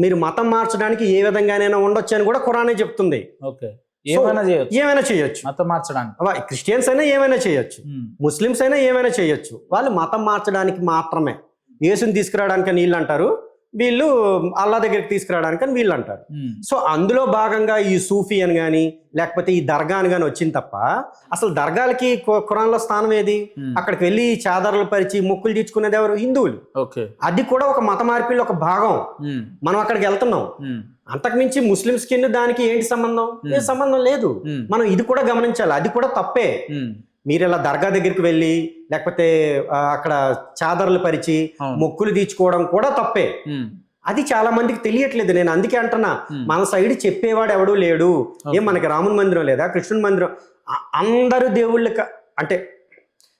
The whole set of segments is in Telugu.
మీరు మతం మార్చడానికి ఏ విధంగానైనా ఉండొచ్చు అని కూడా ఖురానే చెప్తుంది. ఓకే, ఏమైనా చేయొచ్చు మతం మార్చడానికి. క్రిస్టియన్స్ అయినా ఏమైనా చేయొచ్చు, ముస్లిమ్స్ అయినా ఏమైనా చేయొచ్చు. వాళ్ళు మతం మార్చడానికి మాత్రమే. యేసుని తీసుకురావడానికి వీళ్ళు అంటారు, వీళ్ళు అల్లా దగ్గరికి తీసుకురావడానికి అని వీళ్ళు అంటారు. సో అందులో భాగంగా ఈ సూఫీ అని కానీ లేకపోతే ఈ దర్గా అని కానీ వచ్చింది తప్ప అసలు దర్గాలకి ఖురాన్లో స్థానం ఏది? అక్కడికి వెళ్ళి చాదర్లు పరిచి మొక్కులు తీర్చుకునేది ఎవరు? హిందువులు. అది కూడా ఒక మత మార్పిడి ఒక భాగం. మనం అక్కడికి వెళ్తున్నాం. అంతకుమించి ముస్లిమ్స్ కింద దానికి ఏంటి సంబంధం? ఏ సంబంధం లేదు. మనం ఇది కూడా గమనించాలి, అది కూడా తప్పే. మీరు ఇలా దర్గా దగ్గరికి వెళ్ళి లేకపోతే అక్కడ చాదర్లు పరిచి మొక్కులు తీర్చుకోవడం కూడా తప్పే. అది చాలా మందికి తెలియట్లేదు. నేను అందుకే అంటున్నా, మన సైడ్ చెప్పేవాడు ఎవడూ లేడు. ఏం మనకి రాముని మందిరం లేదా, కృష్ణుని మందిరం? అందరు దేవుళ్ళ అంటే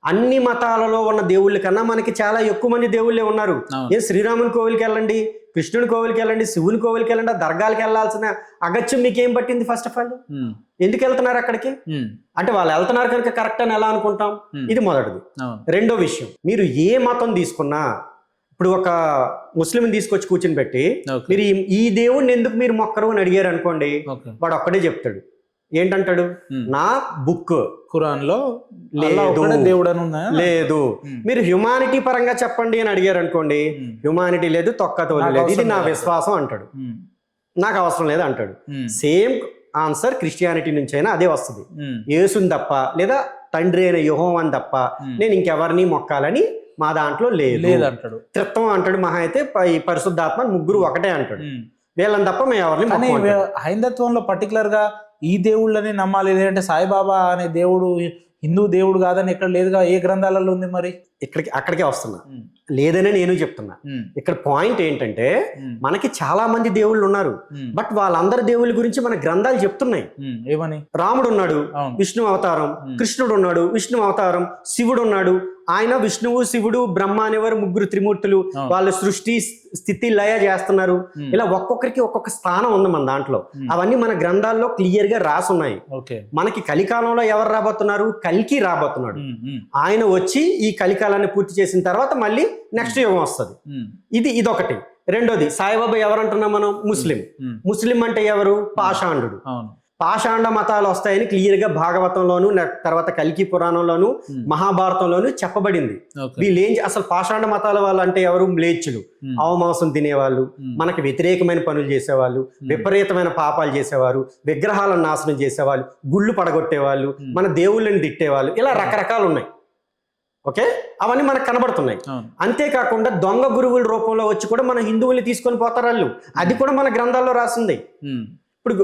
అన్ని మతాలలో ఉన్న దేవుళ్ళ కన్నా మనకి చాలా ఎక్కువ మంది దేవుళ్ళే ఉన్నారు. ఏ శ్రీరాముని కోవిలికి వెళ్ళండి, కృష్ణుని కోవిలికి వెళ్ళండి, శివుని కోవిలికి వెళ్ళండి, దర్గాలకి వెళ్ళాల్సిన అగత్యం మీకేం పట్టింది? ఫస్ట్ ఆఫ్ ఆల్ ఎందుకు వెళ్తున్నారు అక్కడికి? అంటే వాళ్ళు వెళ్తున్నారు కనుక కరెక్ట్ అని ఎలా అనుకుంటాం? ఇది మొదటిది. రెండో విషయం, మీరు ఏ మతం తీసుకున్నా, ఇప్పుడు ఒక ముస్లిం తీసుకొచ్చి కూర్చుని పెట్టి మీరు ఈ దేవుడిని ఎందుకు మీరు మొక్కరు అని అడిగారు అనుకోండి, వాడు ఒక్కడే చెప్తాడు. ఏంటంటాడు? నా బుక్ ఖురాన్ లో లేదు. మీరు హ్యుమానిటీ పరంగా చెప్పండి అని అడిగారు అనుకోండి, హ్యుమానిటీ లేదు, తొక్కతో లేదు, ఇది నా విశ్వాసం అంటాడు. నాకు అవసరం లేదు అంటాడు. సేమ్ ఆన్సర్ క్రిస్టియానిటీ నుంచి అయినా అదే వస్తుంది. యేసుని తప్ప లేదా తండ్రి అయిన యెహోవాని తప్ప నేను ఇంకెవరిని మొక్కాలని మా దాంట్లో లేదు అంటాడు. త్రిత్వం అంటాడు. మహా అయితే ఈ పరిశుద్ధాత్మ ముగ్గురు ఒకటే అంటాడు. వీళ్ళని తప్ప మేము ఎవరిని. హైందత్వంలో పర్టికులర్ గా ఈ దేవుళ్ళని నమ్మాలి, లేదంటే సాయిబాబా అనే దేవుడు హిందూ దేవుడు కాదని ఎక్కడ లేదుగా. ఏ గ్రంథాలలో ఉంది మరి? అక్కడికే వస్తున్నా, లేదనే నేను చెప్తున్నా. ఇక్కడ పాయింట్ ఏంటంటే మనకి చాలా మంది దేవుళ్ళు ఉన్నారు, బట్ వాళ్ళందరి దేవుళ్ళ గురించి మన గ్రంథాలు చెప్తున్నాయి. ఏమని? రాముడు ఉన్నాడు, విష్ణు అవతారం. కృష్ణుడు ఉన్నాడు, విష్ణు అవతారం. శివుడు ఉన్నాడు, ఆయన విష్ణువు శివుడు బ్రహ్మ అనేవారు ముగ్గురు త్రిమూర్తులు. వాళ్ళు సృష్టి స్థితి లయ చేస్తున్నారు. ఇలా ఒక్కొక్కరికి ఒక్కొక్క స్థానం ఉంది మన దాంట్లో. అవన్నీ మన గ్రంథాల్లో క్లియర్ గా రాసున్నాయి. మనకి కలికాలంలో ఎవరు రాబోతున్నారు? కల్కి రాబోతున్నాడు. ఆయన వచ్చి ఈ కలికాలాన్ని పూర్తి చేసిన తర్వాత మళ్ళీ నెక్స్ట్ యుగం వస్తుంది. ఇదొకటి. రెండోది, సాయిబాబా ఎవరంటున్నాం మనం? ముస్లిం అంటే ఎవరు? పాషాండు. పాషాండ మతాలు వస్తాయని క్లియర్ గా భాగవతంలోను తర్వాత కల్కి పురాణంలోను మహాభారతంలోను చెప్పబడింది. వీళ్ళు అసలు పాషాండ మతాల వాళ్ళు అంటే ఎవరు? మ్లేచ్చులు, అవమాంసం తినేవాళ్ళు, మనకి వ్యతిరేకమైన పనులు చేసేవాళ్ళు, విపరీతమైన పాపాలు చేసేవారు, విగ్రహాలను నాశనం చేసేవాళ్ళు, గుళ్ళు పడగొట్టేవాళ్ళు, మన దేవుళ్ళని తిట్టేవాళ్ళు, ఇలా రకరకాలు ఉన్నాయి. ఓకే, అవన్నీ మనకు కనబడుతున్నాయి. అంతేకాకుండా దొంగ గురువుల రూపంలో వచ్చి కూడా మన హిందువుల్ని తీసుకొని పోతారు వాళ్ళు. అది కూడా మన గ్రంథాల్లో రాసింది.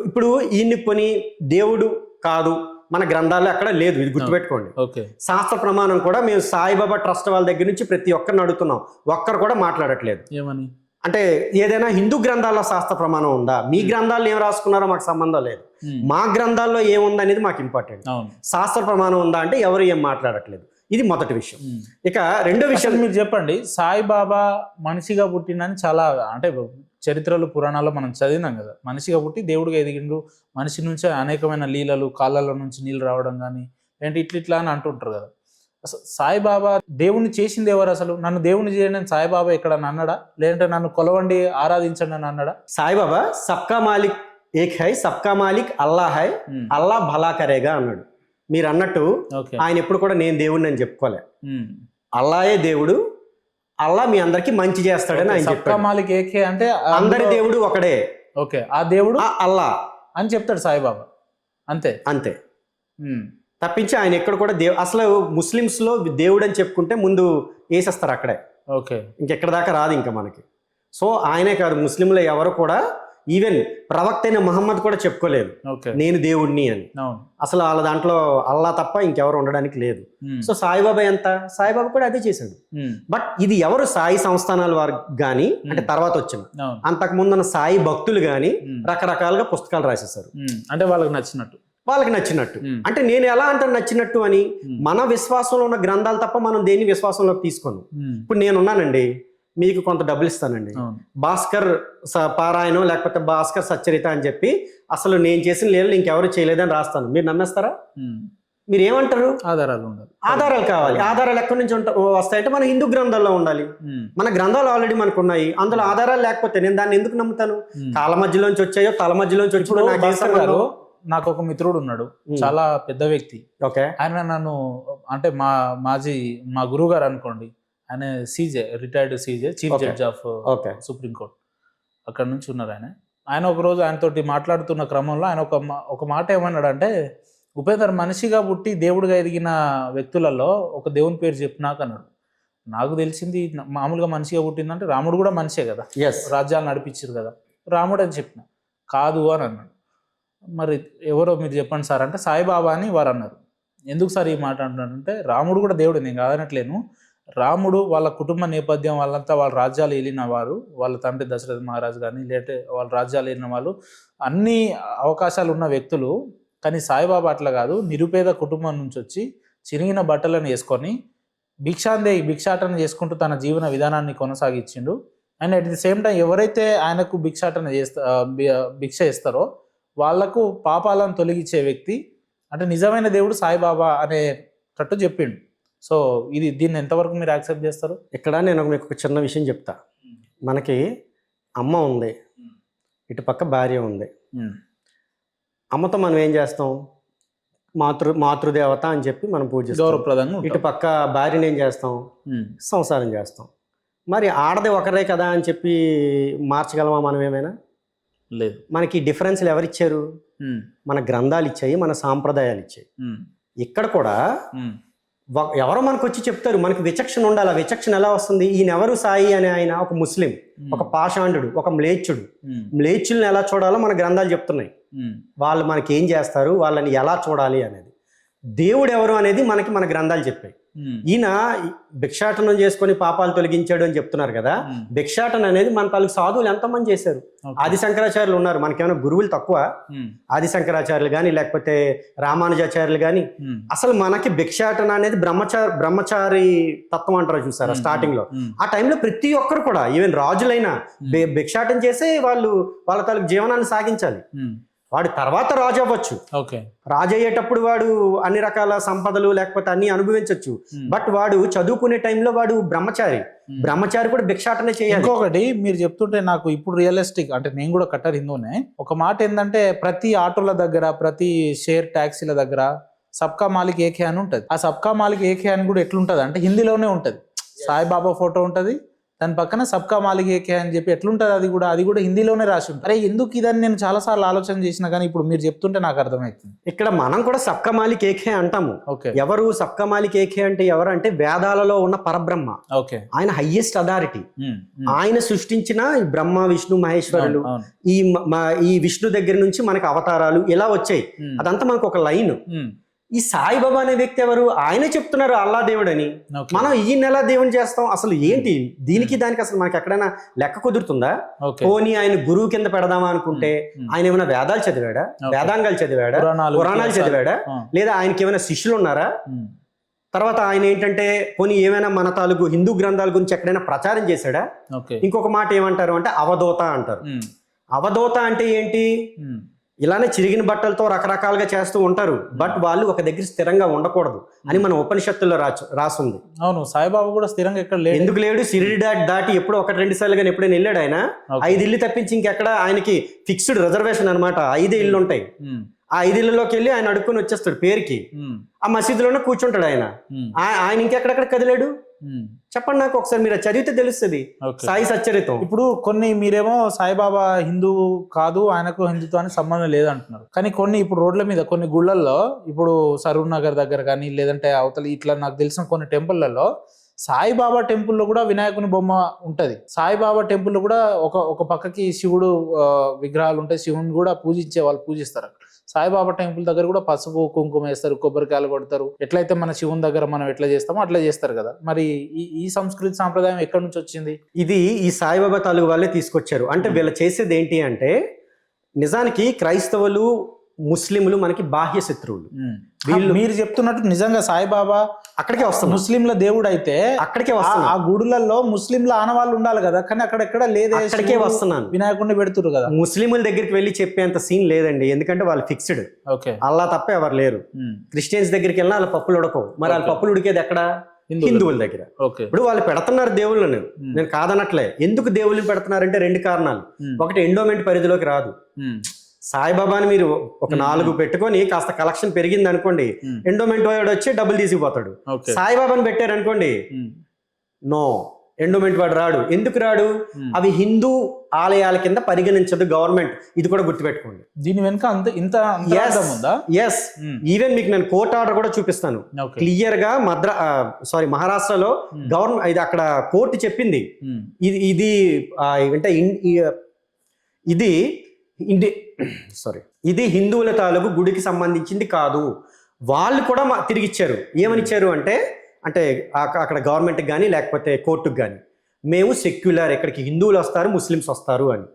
ఇప్పుడు ఈయన్ని కొని దేవుడు కాదు మన గ్రంథాల్లో ఎక్కడ లేదు, ఇది గుర్తుపెట్టుకోండి. శాస్త్ర ప్రమాణం కూడా మేము సాయిబాబా ట్రస్ట్ వాళ్ళ దగ్గర నుంచి ప్రతి ఒక్కరిని అడుగుతున్నాం, ఒక్కరు కూడా మాట్లాడట్లేదు. ఏమని అంటే ఏదైనా హిందూ గ్రంథాల్లో శాస్త్ర ప్రమాణం ఉందా? మీ గ్రంథాల్లో ఏం రాసుకున్నారో మాకు సంబంధం లేదు. మా గ్రంథాల్లో ఏముంది అనేది మాకు ఇంపార్టెంట్. శాస్త్ర ప్రమాణం ఉందా అంటే ఎవరు ఏం మాట్లాడట్లేదు. ఇది మొదటి విషయం. ఇక రెండో విషయం మీరు చెప్పండి. సాయిబాబా మనిషిగా పుట్టినని చాలా అంటే చరిత్రలు పురాణాల్లో మనం చదివినాం కదా. మనిషిగా పుట్టి దేవుడిగా ఎదిగిండు. మనిషి నుంచి అనేకమైన లీలలు, కాళ్ళలో నుంచి నీళ్ళు రావడం కానీ ఏంటి ఇట్లా అని అంటుంటారు కదా. అసలు సాయిబాబా దేవుణ్ణి చేసింది ఎవరు? అసలు నన్ను దేవుణ్ణి చేయండి సాయిబాబా ఎక్కడ అన్నాడా? లేదంటే నన్ను కొలవండి ఆరాధించండి అని అన్నాడా? సాయిబాబా సబ్కా మాలిక్ ఏక్ హై, సబ్కా మాలిక్ అల్లా హై, అల్లా భలా కరేగా అన్నాడు. మీరు అన్నట్టు ఆయన ఎప్పుడు కూడా నేను దేవుడిని అని చెప్పుకోలే. అల్లాయే దేవుడు, అల్లా మీ అందరికి మంచి చేస్తాడని ఆయన చెప్పాడు. మాలిక్ ఏకే అంటే అందరి దేవుడు ఒకడే. ఓకే, ఆ దేవుడు అల్లా అని చెప్తాడు సాయిబాబా. అంతే అంతే తప్పించి ఆయన ఎక్కడ కూడా అసలు ముస్లిమ్స్ లో దేవుడు అని చెప్పుకుంటే ముందు వేసేస్తారు అక్కడే. ఓకే, ఇంకెక్కడ దాకా రాదు ఇంకా మనకి. సో ఆయనే కాదు, ముస్లింలో ఎవరు కూడా, ఈవెన్ ప్రవక్త అయిన మహమ్మద్ కూడా చెప్పుకోలేదు నేను దేవుడిని అని. అసలు వాళ్ళ దాంట్లో అల్లా తప్ప ఇంకెవరు ఉండడానికి లేదు. సో సాయిబాబా సాయిబాబా కూడా అదే చేశాడు. బట్ ఇది ఎవరు? సాయి సంస్థానాల వారు గాని, అంటే తర్వాత వచ్చిన అంతకు ముందున్న సాయి భక్తులు గాని రకరకాలుగా పుస్తకాలు రాసేసారు. అంటే వాళ్ళకి నచ్చినట్టు. అంటే నేను ఎలా అంటే నచ్చినట్టు అని, మన విశ్వాసంలో ఉన్న గ్రంథాలు తప్ప మనం దేని విశ్వాసంలోకి తీసుకోను. ఇప్పుడు నేనున్నానండి, మీకు కొంత డబ్బులు ఇస్తానండి, భాస్కర్ పారాయణం లేకపోతే భాస్కర్ సచ్చరిత అని చెప్పి అసలు నేను చేసిన లీలలు ఇంకెవరు చేయలేదని రాస్తాను. మీరు నమ్మేస్తారా? మీరు ఏమంటారు? ఆధారాలు ఉండాలి. ఆధారాలు కావాలి. ఆధారాలు ఎక్కడి నుంచి వస్తాయంటే మన హిందూ గ్రంథాల్లో ఉండాలి. మన గ్రంథాలు ఆల్రెడీ మనకు ఉన్నాయి, అందులో ఆధారాలు లేకపోతే నేను దాన్ని ఎందుకు నమ్ముతాను? కాళ్ళ మధ్యలోంచి వచ్చాయో తల మధ్యలోంచి వచ్చి. నాకు ఒక మిత్రుడు ఉన్నాడు, చాలా పెద్ద వ్యక్తి. ఓకే. ఆయన నన్ను అంటే మా గురువు గారు అనుకోండి, ఆయన CJ, retired CJ, chief judge of supreme court, అక్కడ నుంచి ఉన్నారు ఆయన. ఆయన ఒకరోజు ఆయనతోటి మాట్లాడుతున్న క్రమంలో ఆయన ఒక మాట ఏమన్నాడంటే, ఉపేందర్, మనిషిగా పుట్టి దేవుడిగా ఎదిగిన వ్యక్తులలో ఒక దేవుని పేరు చెప్పినాక అన్నాడు. నాకు తెలిసింది మామూలుగా మనిషిగా పుట్టిందంటే రాముడు కూడా మనిషే కదా, రాజ్యాలు నడిపించారు కదా, రాముడు అని చెప్పిన. కాదు అని అన్నాడు. మరి ఎవరో మీరు చెప్పండి సార్ అంటే సాయిబాబా అని వారు అన్నారు. ఎందుకు సార్ ఈ మాట అంటున్నారంటే, రాముడు కూడా దేవుడు, నేను కాదనట్లేను. రాముడు వాళ్ళ కుటుంబ నేపథ్యం వాళ్ళంతా వాళ్ళ రాజ్యాలు వెళ్ళిన వారు, వాళ్ళ తండ్రి దశరథ మహారాజు కానీ లేదంటే వాళ్ళ రాజ్యాలు వెళ్ళిన వాళ్ళు, అన్ని అవకాశాలు ఉన్న వ్యక్తులు. కానీ సాయిబాబా అట్లా కాదు, నిరుపేద కుటుంబం నుంచి వచ్చి చిరిగిన బట్టలను వేసుకొని భిక్షాటన చేసుకుంటూ తన జీవన విధానాన్ని కొనసాగించిండు. And at the same time ఎవరైతే ఆయనకు భిక్ష ఇస్తారో వాళ్లకు పాపాలను తొలగించే వ్యక్తి అంటే నిజమైన దేవుడు సాయిబాబా అనేటట్టు చెప్పిండు. సో దీన్ని ఎంతవరకు మీరు యాక్సెప్ట్ చేస్తారు? ఇక్కడ నేను మీకు ఒక చిన్న విషయం చెప్తా. మనకి అమ్మ ఉంది, ఇటు పక్క భార్య ఉంది. అమ్మతో మనం ఏం చేస్తాం? మాతృదేవత అని చెప్పి మనం పూజిస్తాం, గౌరవప్రదంగా. ఇటు పక్క భార్యని ఏం చేస్తాం? సంసారం చేస్తాం. మరి ఆడది ఒకరే కదా అని చెప్పి మార్చగలమా మనం? ఏమైనా లేదు. మనకి డిఫరెన్స్లు ఎవరిచ్చారు? మన గ్రంథాలు ఇచ్చాయి, మన సాంప్రదాయాలు ఇచ్చాయి. ఇక్కడ కూడా ఎవరో మనకు వచ్చి చెప్తారు, మనకి విచక్షణ ఉండాలి. ఆ విచక్షణ ఎలా వస్తుంది? ఈయనెవరు? సాయి అనే ఆయన ఒక ముస్లిం, ఒక పాషాండు, ఒక మ్లేచ్చుడు. మ్లేచ్చుల్ని ఎలా చూడాలో మన గ్రంథాలు చెప్తున్నాయి. వాళ్ళు మనకి ఏం చేస్తారు, వాళ్ళని ఎలా చూడాలి అనేది. దేవుడు ఎవరు అనేది మనకి మన గ్రంథాలు చెప్పాయి. ఈయన భిక్షాటనం చేసుకొని పాపాలు తొలగించాడు అని చెప్తున్నారు కదా. భిక్షాటన అనేది మన తాలూకు సాధువులు ఎంతమంది చేశారు? ఆది శంకరాచార్యులు ఉన్నారు. మనకేమైనా గురువులు తక్కువ? ఆది శంకరాచార్యులు కానీ లేకపోతే రామానుజాచార్యులు కానీ. అసలు మనకి భిక్షాటన అనేది బ్రహ్మచారి తత్వం అంటారు చూసారా స్టార్టింగ్ లో. ఆ టైంలో ప్రతి ఒక్కరు కూడా, ఈవెన్ రాజులైనా భిక్షాటన చేసే వాళ్ళ తాలూకు జీవనాన్ని సాగించాలి. వాడు తర్వాత రాజు అవ్వచ్చు. రాజు అయ్యేటప్పుడు వాడు అన్ని రకాల సంపదలు లేకపోతే అన్ని అనుభవించవచ్చు. బట్ వాడు చదువుకునే టైంలో వాడు బ్రహ్మచారి కూడా భిక్షాటనే చేయాలి. ఇంకొకటి మీరు చెప్తుంటే నాకు ఇప్పుడు రియలిస్టిక్, అంటే నేను కూడా కట్టర్ హిందూనే, ఒక మాట ఏంటంటే ప్రతి ఆటోల దగ్గర, ప్రతి షేర్ ట్యాక్సీల దగ్గర సబ్కా మాలిక్ ఏకే అని ఉంటుంది. ఆ సబ్కా మాలిక్ ఏకే అని కూడా ఎట్లుంటది అంటే హిందీలోనే ఉంటది. సాయిబాబా ఫోటో ఉంటది, దాని పక్కన సబ్కా మాలిక్ ఏకే అని చెప్పి ఎట్లుంటది, అది కూడా హిందీలోనే రాసి ఉంటుంది. అరే ఎందుకు ఇదని నేను చాలా సార్లు ఆలోచన చేసిన, కానీ ఇప్పుడు మీరు చెప్తుంటే నాకు అర్థమవుతుంది. ఇక్కడ మనం కూడా సబ్కా మాలిక్ ఏకే అంటాము. ఎవరు సబ్కా మాలిక్ ఏకే అంటే? ఎవరు అంటే వేదాలలో ఉన్న పరబ్రహ్మ. ఆయన హైయెస్ట్ అథారిటీ. ఆయన సృష్టించిన బ్రహ్మ విష్ణు మహేశ్వరులు, ఈ విష్ణు దగ్గర నుంచి మనకి అవతారాలు ఇలా వచ్చాయి. అదంతా మనకు ఒక లైన్. ఈ సాయిబాబా అనే వ్యక్తి ఎవరు? ఆయనే చెప్తున్నారు అల్లా దేవుడు అని. మనం ఈయన ఎలా దేవుని చేస్తాం? అసలు ఏంటి దీనికి దానికి అసలు మనకి ఎక్కడైనా లెక్క కుదురుతుందా? పోనీ ఆయన గురువు కింద పెడదామా అనుకుంటే ఆయన ఏమైనా వేదాలు చదివాడా? వేదాంగాలు చదివాడా? పురాణాలు చదివాడా? లేదా ఆయనకి ఏమైనా శిష్యులు ఉన్నారా? తర్వాత ఆయన ఏంటంటే పోనీ ఏమైనా మన తాలూకు హిందూ గ్రంథాల గురించి ఎక్కడైనా ప్రచారం చేశాడా? ఇంకొక మాట ఏమంటారు అంటే అవధూత అంటారు. అవధూత అంటే ఏంటి? ఇలానే చిరిగిన బట్టలతో రకరకాలుగా చేస్తూ ఉంటారు. బట్ వాళ్ళు ఒక దగ్గర స్థిరంగా ఉండకూడదు అని మన ఉపనిషత్తుల్లో రాసుంది. అవును, సాయిబాబా కూడా స్థిరంగా ఎక్కడ లేడు. ఎందుకు లేడు? షిరిడి దాటి ఎప్పుడు 1-2 సార్లు కానీ ఎప్పుడైనా వెళ్ళాడు ఆయన. 5 ఇళ్ళు తప్పించి ఇంకెక్కడ ఆయనకి ఫిక్స్డ్ రిజర్వేషన్ అనమాట. 5 ఇళ్ళు ఉంటాయి. ఆ 5 ఇళ్ళలోకి వెళ్ళి ఆయన అడుక్కొని వచ్చేస్తాడు పేరుకి. ఆ మసీదులోనే కూర్చుంటాడు ఆయన. ఆయన ఇంకెక్కడెక్కడ కదిలాడు? చెప్పండి నాకు ఒకసారి, మీరు చదివితే తెలుస్తుంది సాయి సచ్చరితం. ఇప్పుడు కొన్ని మీరేమో సాయిబాబా హిందూ కాదు, ఆయనకు హిందుత్వానికి సంబంధం లేదంటున్నారు. కానీ ఇప్పుడు రోడ్ల మీద కొన్ని గుళ్ళల్లో, ఇప్పుడు సరూర్ నగర్ దగ్గర కానీ లేదంటే అవతల ఇట్లా నాకు తెలిసిన కొన్ని టెంపుల్లలో సాయిబాబా టెంపుల్లో కూడా వినాయకుని బొమ్మ ఉంటది. సాయిబాబా టెంపుల్లో కూడా ఒక పక్కకి శివుడు విగ్రహాలు ఉంటాయి. శివుని కూడా పూజించే వాళ్ళు పూజిస్తారు. సాయిబాబా టెంపుల్ దగ్గర కూడా పసుపు కుంకుమ వేస్తారు, కొబ్బరికాయలు కొడతారు. ఎట్లయితే మన శివుని దగ్గర మనం ఎట్లా చేస్తామో అట్లా చేస్తారు కదా. మరి ఈ సంస్కృతి సాంప్రదాయం ఎక్కడి నుంచి వచ్చింది? ఇది ఈ సాయిబాబా తాలూకు వాళ్ళే తీసుకొచ్చారు. అంటే వీళ్ళు చేసేది ఏంటి అంటే, నిజానికి క్రైస్తవులు ముస్లింలు మనకి బాహ్య శత్రువులు. మీరు చెప్తున్నట్టు నిజంగా సాయిబాబా అక్కడికే వస్తున్నాం, ముస్లింల దేవుడు అయితే అక్కడికే వస్తున్నాం. ఆ గుడులలో ముస్లింల ఆనవాళ్ళు ఉండాలి కదా, కానీ అక్కడెక్కడ లేదే. అక్కడికే వస్తున్నాను. వినాయకుడిని పెడుతురు కదా. ముస్లింల దగ్గరికి వెళ్ళి చెప్పేంత సీన్ లేదండి, ఎందుకంటే వాళ్ళు ఫిక్స్డ్. ఓకే, అల్లా తప్ప ఎవరు లేరు. క్రిస్టియన్స్ దగ్గరికి వెళ్ళినా వాళ్ళ పప్పులు ఉడకవు. మరి వాళ్ళ పప్పులు ఉడికేది ఎక్కడ? హిందువుల దగ్గర. ఇప్పుడు వాళ్ళు పెడుతున్నారు దేవుళ్ళని, నేను కాదనట్లే. ఎందుకు దేవుళ్ళని పెడుతున్నారంటే 2 కారణాలు. ఒకటి, ఎండోమెంట్ పరిధిలోకి రాదు. సాయిబాబాని మీరు ఒక 4 పెట్టుకొని కాస్త కలెక్షన్ పెరిగింది అనుకోండి, ఎండోమెంట్ వాడు వచ్చి డబ్బులు తీసుకుపోతాడు. సాయిబాబాని పెట్టారనుకోండి, నో, ఎండోమెంట్ వాడు రాడు. ఎందుకు రాడు? అవి హిందూ ఆలయాల కింద పరిగణించదు గవర్నమెంట్. ఇది కూడా గుర్తుపెట్టుకోండి. దీని వెనుక ఈవెన్ మీకు నేను కోర్ట్ ఆర్డర్ కూడా చూపిస్తాను. క్లియర్ గా మహారాష్ట్రలో గవర్నమెంట్ ఇది అక్కడ కోర్టు చెప్పింది. ఇది అంటే ఇది హిందువుల తాలూకు గుడికి సంబంధించింది కాదు. వాళ్ళు కూడా తిరిగి ఇచ్చారు. ఏమని ఇచ్చారు అంటే అక్కడ గవర్నమెంట్కి కానీ లేకపోతే కోర్టుకు కానీ, మేము సెక్యులర్, ఇక్కడికి హిందువులు వస్తారు, ముస్లిమ్స్ వస్తారు అని.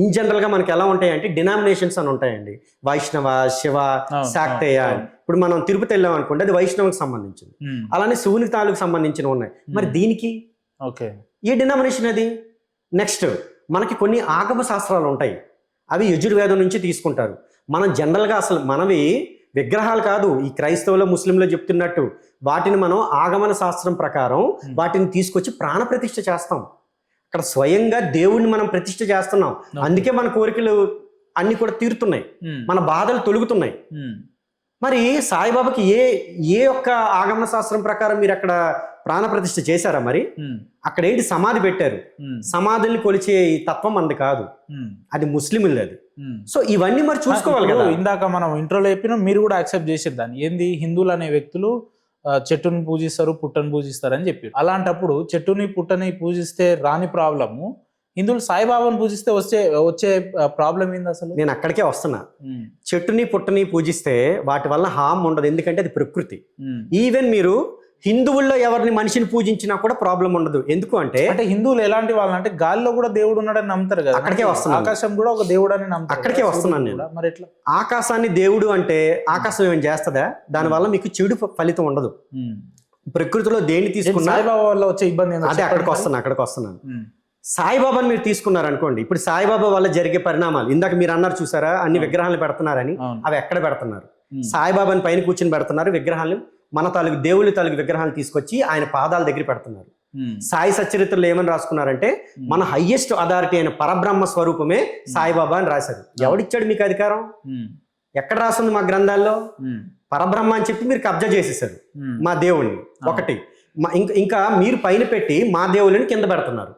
ఇన్ జనరల్ గా మనకి ఎలా ఉంటాయంటే డినామినేషన్స్ అని ఉంటాయండి. వైష్ణవ, శివ, శాక్తేయ. ఇప్పుడు మనం తిరుపతి వెళ్ళాం అనుకోండి, అది వైష్ణవకి సంబంధించింది. అలానే శివుని తాలూకు సంబంధించినవి ఉన్నాయి. మరి దీనికి ఏ డినామినేషన్ అది? నెక్స్ట్, మనకి కొన్ని ఆగమ శాస్త్రాలు ఉంటాయి, అవి యజుర్వేదం నుంచి తీసుకుంటారు. మనం జనరల్గా అసలు మనవి విగ్రహాలు కాదు, ఈ క్రైస్తవులు ముస్లింలు చెప్తున్నట్టు వాటిని మనం ఆగమన శాస్త్రం ప్రకారం వాటిని తీసుకొచ్చి ప్రాణప్రతిష్ఠ చేస్తాం. అక్కడ స్వయంగా దేవుడిని మనం ప్రతిష్ఠ చేస్తున్నాం. అందుకే మన కోరికలు అన్ని కూడా తీరుతున్నాయి, మన బాధలు తొలుగుతున్నాయి. మరి సాయిబాబాకి ఏ ఒక్క ఆగమన శాస్త్రం ప్రకారం మీరు అక్కడ ప్రాణప్రతిష్ఠ చేశారా? మరి అక్కడ ఏంటి? సమాధి పెట్టారు. సమాధుల్ని కొలిచే ఈ తత్వం అంది కాదు, అది ముస్లింలది. అది సో ఇవన్నీ మరి చూసుకోవాలి కదా. ఇందాక మనం ఇంట్రోలో చెప్పినా మీరు కూడా యాక్సెప్ట్ చేసేది దాన్ని. ఏంది, హిందువులు అనే వ్యక్తులు చెట్టుని పూజిస్తారు, పుట్టని పూజిస్తారు అని చెప్పి. అలాంటప్పుడు చెట్టుని పుట్టని పూజిస్తే రాని ప్రాబ్లము, హిందువులు సాయిబాబాను పూజిస్తే వచ్చే ప్రాబ్లం ఏంది అసలు? నేను అక్కడికే వస్తున్నా. చెట్టుని పుట్టని పూజిస్తే వాటి వల్ల హామ్ ఉండదు, ఎందుకంటే అది ప్రకృతి. ఈవెన్ మీరు హిందువుల్లో ఎవరిని మనిషిని పూజించినా కూడా ప్రాబ్లం ఉండదు. ఎందుకు అంటే హిందువులు ఎలాంటి వాళ్ళు అంటే గాలిలో కూడా దేవుడు ఉన్నాడని నమ్ముతారు కదా. అక్కడికే వస్తున్నాను. ఆకాశం కూడా ఒక దేవుడు అని నమ్ముతారు. అక్కడికే వస్తున్నాను నేను. మరి ఎట్లా? ఆకాశాన్ని దేవుడు అంటే ఆకాశం ఏం చేస్తుందా? దానివల్ల మీకు చెడు ఫలితం ఉండదు. ప్రకృతిలో దేన్ని తీసుకున్నా సాయిబాబా వల్ల వచ్చే ఇబ్బంది అదే. అక్కడికి వస్తున్నాను. సాయిబాబాని మీరు తీసుకున్నారనుకోండి, ఇప్పుడు సాయిబాబా వల్ల జరిగే పరిణామాలు ఇందాక మీరు అన్నారు చూసారా, అన్ని విగ్రహాలను పెడుతున్నారని. అవి ఎక్కడ పెడుతున్నారు? సాయిబాబాని పైన కూర్చుని పెడుతున్నారు విగ్రహాలను. మన తాలూకు దేవుళ్ళ తాలూకు విగ్రహాలు తీసుకొచ్చి ఆయన పాదాల దగ్గర పెడుతున్నారు. సాయి సచరిత్రలో ఏమని రాసుకున్నారంటే, మన హైయెస్ట్ అథారిటీ అయిన పరబ్రహ్మ స్వరూపమే సాయిబాబా అని రాశారు. ఎవడిచ్చాడు మీకు అధికారం? ఎక్కడ రాస్తుంది మా గ్రంథాల్లో? పరబ్రహ్మ అని చెప్పి మీరు కబ్జా చేసేసారు మా దేవుణ్ణి. ఒకటి ఇంకా మీరు పైన పెట్టి మా దేవుళ్ళని కింద పెడుతున్నారు.